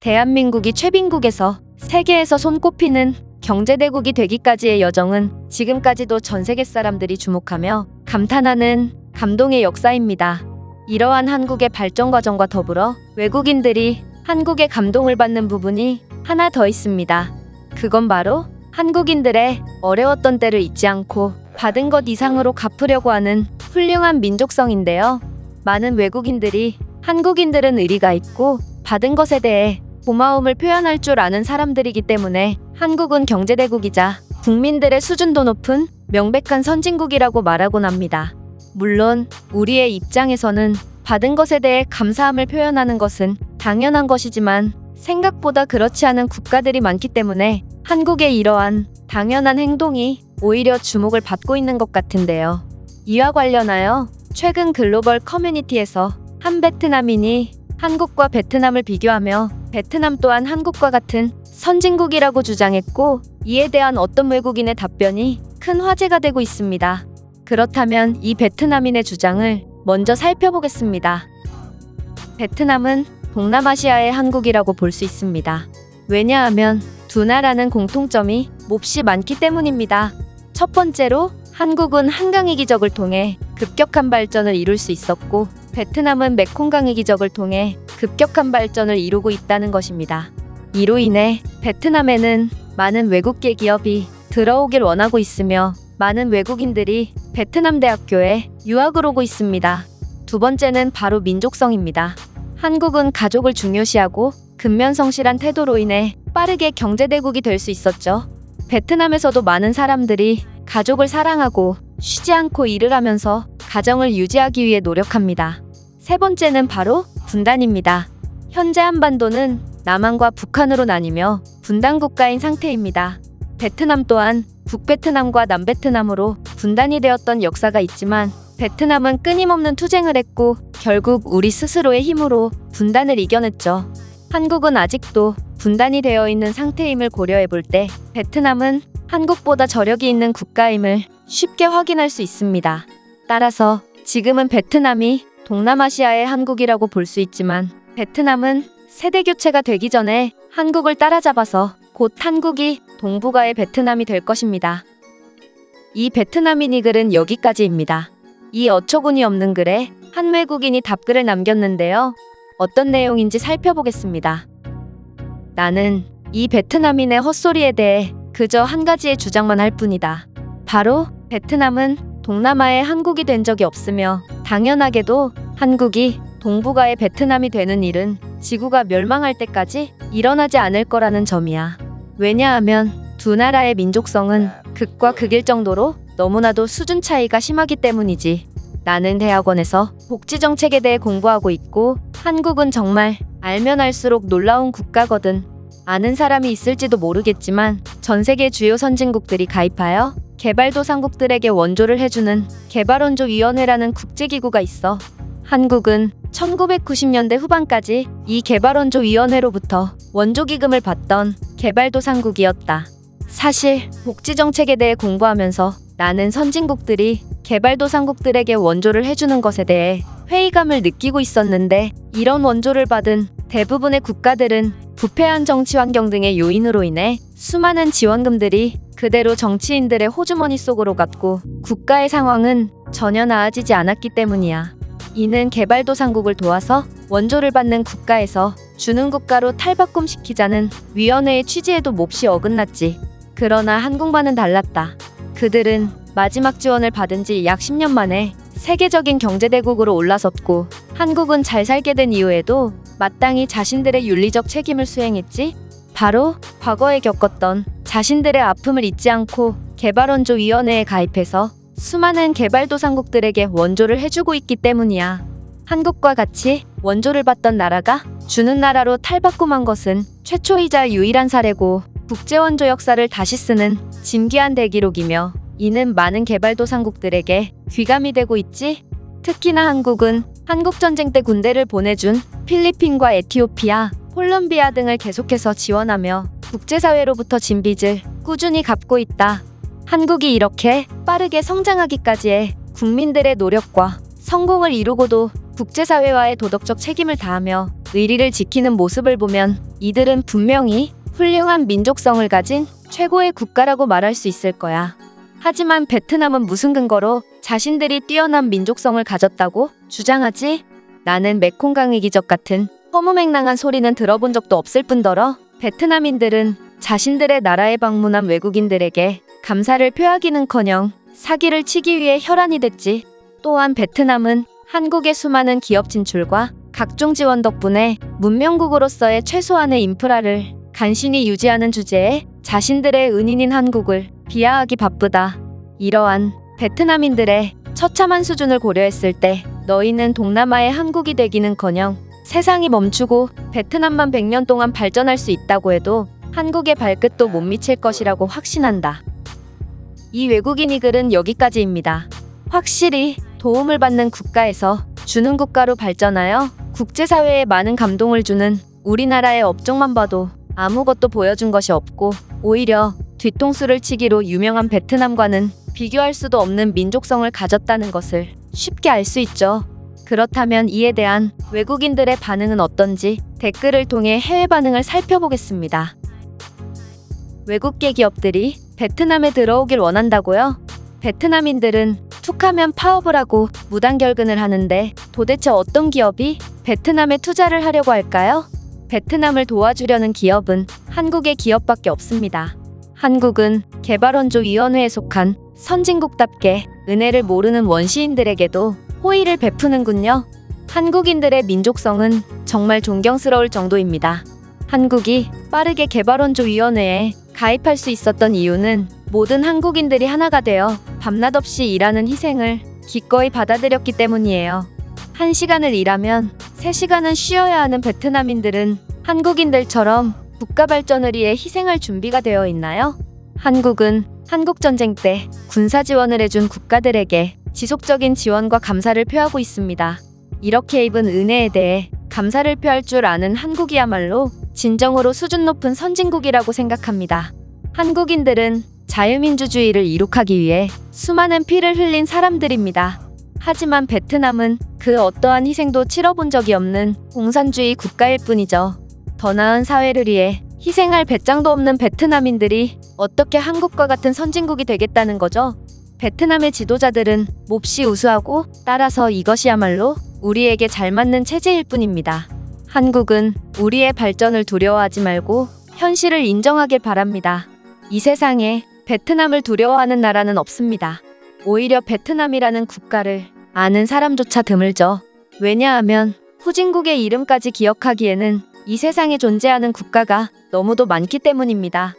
대한민국이 최빈국에서 세계에서 손꼽히는 경제대국이 되기까지의 여정은 지금까지도 전 세계 사람들이 주목하며 감탄하는 감동의 역사입니다. 이러한 한국의 발전 과정과 더불어 외국인들이 한국의 감동을 받는 부분이 하나 더 있습니다. 그건 바로 한국인들의 어려웠던 때를 잊지 않고 받은 것 이상으로 갚으려고 하는 훌륭한 민족성인데요. 많은 외국인들이 한국인들은 의리가 있고 받은 것에 대해 고마움을 표현할 줄 아는 사람들이기 때문에 한국은 경제대국이자 국민들의 수준도 높은 명백한 선진국이라고 말하곤 합니다. 물론 우리의 입장에서는 받은 것에 대해 감사함을 표현하는 것은 당연한 것이지만 생각보다 그렇지 않은 국가들이 많기 때문에 한국의 이러한 당연한 행동이 오히려 주목을 받고 있는 것 같은데요. 이와 관련하여 최근 글로벌 커뮤니티에서 한 베트남인이 한국과 베트남을 비교하며 베트남 또한 한국과 같은 선진국이라고 주장했고, 이에 대한 어떤 외국인의 답변이 큰 화제가 되고 있습니다. 그렇다면 이 베트남인의 주장을 먼저 살펴보겠습니다. 베트남은 동남아시아의 한국이라고 볼 수 있습니다. 왜냐하면 두 나라는 공통점이 몹시 많기 때문입니다. 첫 번째로 한국은 한강의 기적을 통해 급격한 발전을 이룰 수 있었고, 베트남은 메콩강의 기적을 통해 급격한 발전을 이루고 있다는 것입니다. 이로 인해 베트남에는 많은 외국계 기업이 들어오길 원하고 있으며 많은 외국인들이 베트남 대학교에 유학을 오고 있습니다. 두 번째는 바로 민족성입니다. 한국은 가족을 중요시하고 근면성실한 태도로 인해 빠르게 경제대국이 될 수 있었죠. 베트남에서도 많은 사람들이 가족을 사랑하고 쉬지 않고 일을 하면서 가정을 유지하기 위해 노력합니다. 세 번째는 바로 분단입니다. 현재 한반도는 남한과 북한으로 나뉘며 분단 국가인 상태입니다. 베트남 또한 북베트남과 남베트남으로 분단이 되었던 역사가 있지만 베트남은 끊임없는 투쟁을 했고 결국 우리 스스로의 힘으로 분단을 이겨냈죠. 한국은 아직도 분단이 되어 있는 상태임을 고려해 볼 때 베트남은 한국보다 저력이 있는 국가임을 쉽게 확인할 수 있습니다. 따라서 지금은 베트남이 동남아시아의 한국이라고 볼 수 있지만 베트남은 세대 교체가 되기 전에 한국을 따라잡아서 곧 한국이 동북아의 베트남이 될 것입니다. 이 베트남인이 글은 여기까지입니다. 이 어처구니 없는 글에 한 외국인이 답글을 남겼는데요. 어떤 내용인지 살펴보겠습니다. 나는 이 베트남인의 헛소리에 대해 그저 한 가지의 주장만 할 뿐이다. 바로 베트남은 동남아의 한국이 된 적이 없으며 당연하게도 한국이 동북아의 베트남이 되는 일은 지구가 멸망할 때까지 일어나지 않을 거라는 점이야. 왜냐하면 두 나라의 민족성은 극과 극일 정도로 너무나도 수준 차이가 심하기 때문이지. 나는 대학원에서 복지정책에 대해 공부하고 있고 한국은 정말 알면 알수록 놀라운 국가거든. 아는 사람이 있을지도 모르겠지만 전 세계 주요 선진국들이 가입하여 개발도상국들에게 원조를 해주는 개발원조위원회라는 국제기구가 있어. 한국은 1990년대 후반까지 이 개발원조위원회로부터 원조기금을 받던 개발도상국이었다. 사실 복지정책에 대해 공부하면서 나는 선진국들이 개발도상국들에게 원조를 해주는 것에 대해 회의감을 느끼고 있었는데, 이런 원조를 받은 대부분의 국가들은 부패한 정치 환경 등의 요인으로 인해 수많은 지원금들이 그대로 정치인들의 호주머니 속으로 갔고 국가의 상황은 전혀 나아지지 않았기 때문이야. 이는 개발도상국을 도와서 원조를 받는 국가에서 주는 국가로 탈바꿈시키자는 위원회의 취지에도 몹시 어긋났지. 그러나 한국과는 달랐다. 그들은 마지막 지원을 받은 지 약 10년 만에 세계적인 경제대국으로 올라섰고, 한국은 잘 살게 된 이후에도 마땅히 자신들의 윤리적 책임을 수행했지. 바로 과거에 겪었던 자신들의 아픔을 잊지 않고 개발원조위원회에 가입해서 수많은 개발도상국들에게 원조를 해주고 있기 때문이야. 한국과 같이 원조를 받던 나라가 주는 나라로 탈바꿈한 것은 최초이자 유일한 사례고, 국제원조 역사를 다시 쓰는 진귀한 대기록이며 이는 많은 개발도상국들에게 귀감이 되고 있지. 특히나 한국은 한국전쟁 때 군대를 보내준 필리핀과 에티오피아, 콜롬비아 등을 계속해서 지원하며 국제사회로부터 진 빚을 꾸준히 갚고 있다. 한국이 이렇게 빠르게 성장하기까지의 국민들의 노력과 성공을 이루고도 국제사회와의 도덕적 책임을 다하며 의리를 지키는 모습을 보면 이들은 분명히 훌륭한 민족성을 가진 최고의 국가라고 말할 수 있을 거야. 하지만 베트남은 무슨 근거로 자신들이 뛰어난 민족성을 가졌다고 주장하지? 나는 메콩강의 기적 같은 허무맹랑한 소리는 들어본 적도 없을 뿐더러 베트남인들은 자신들의 나라에 방문한 외국인들에게 감사를 표하기는커녕 사기를 치기 위해 혈안이 됐지. 또한 베트남은 한국의 수많은 기업 진출과 각종 지원 덕분에 문명국으로서의 최소한의 인프라를 간신히 유지하는 주제에 자신들의 은인인 한국을 비하하기 바쁘다. 이러한 베트남인들의 처참한 수준을 고려했을 때 너희는 동남아의 한국이 되기는커녕 세상이 멈추고 베트남만 100년 동안 발전할 수 있다고 해도 한국의 발끝도 못 미칠 것이라고 확신한다. 이 외국인이 글은 여기까지입니다. 확실히 도움을 받는 국가에서 주는 국가로 발전하여 국제사회에 많은 감동을 주는 우리나라의 업종만 봐도 아무것도 보여준 것이 없고 오히려 뒤통수를 치기로 유명한 베트남과는 비교할 수도 없는 민족성을 가졌다는 것을 쉽게 알 수 있죠. 그렇다면 이에 대한 외국인들의 반응은 어떤지 댓글을 통해 해외 반응을 살펴보겠습니다. 외국계 기업들이 베트남에 들어오길 원한다고요? 베트남인들은 툭하면 파업을 하고 무단결근을 하는데 도대체 어떤 기업이 베트남에 투자를 하려고 할까요? 베트남을 도와주려는 기업은 한국의 기업밖에 없습니다. 한국은 개발원조위원회에 속한 선진국답게 은혜를 모르는 원시인들에게도 호의를 베푸는군요. 한국인들의 민족성은 정말 존경스러울 정도입니다. 한국이 빠르게 개발원조위원회에 가입할 수 있었던 이유는 모든 한국인들이 하나가 되어 밤낮 없이 일하는 희생을 기꺼이 받아들였기 때문이에요. 1시간을 일하면 3시간은 쉬어야 하는 베트남인들은 한국인들처럼 국가 발전을 위해 희생할 준비가 되어 있나요? 한국은 한국전쟁 때 군사 지원을 해준 국가들에게 지속적인 지원과 감사를 표하고 있습니다. 이렇게 입은 은혜에 대해 감사를 표할 줄 아는 한국이야말로 진정으로 수준 높은 선진국이라고 생각합니다. 한국인들은 자유민주주의를 이룩하기 위해 수많은 피를 흘린 사람들입니다. 하지만 베트남은 그 어떠한 희생도 치러본 적이 없는 공산주의 국가일 뿐이죠. 더 나은 사회를 위해 희생할 배짱도 없는 베트남인들이 어떻게 한국과 같은 선진국이 되겠다는 거죠? 베트남의 지도자들은 몹시 우수하고 따라서 이것이야말로 우리에게 잘 맞는 체제일 뿐입니다. 한국은 우리의 발전을 두려워하지 말고 현실을 인정하길 바랍니다. 이 세상에 베트남을 두려워하는 나라는 없습니다. 오히려 베트남이라는 국가를 아는 사람조차 드물죠. 왜냐하면 후진국의 이름까지 기억하기에는 이 세상에 존재하는 국가가 너무도 많기 때문입니다.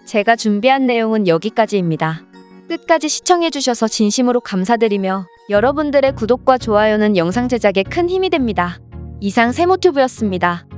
제가 준비한 내용은 여기까지입니다. 끝까지 시청해주셔서 진심으로 감사드리며 여러분들의 구독과 좋아요는 영상 제작에 큰 힘이 됩니다. 이상 세모튜브였습니다.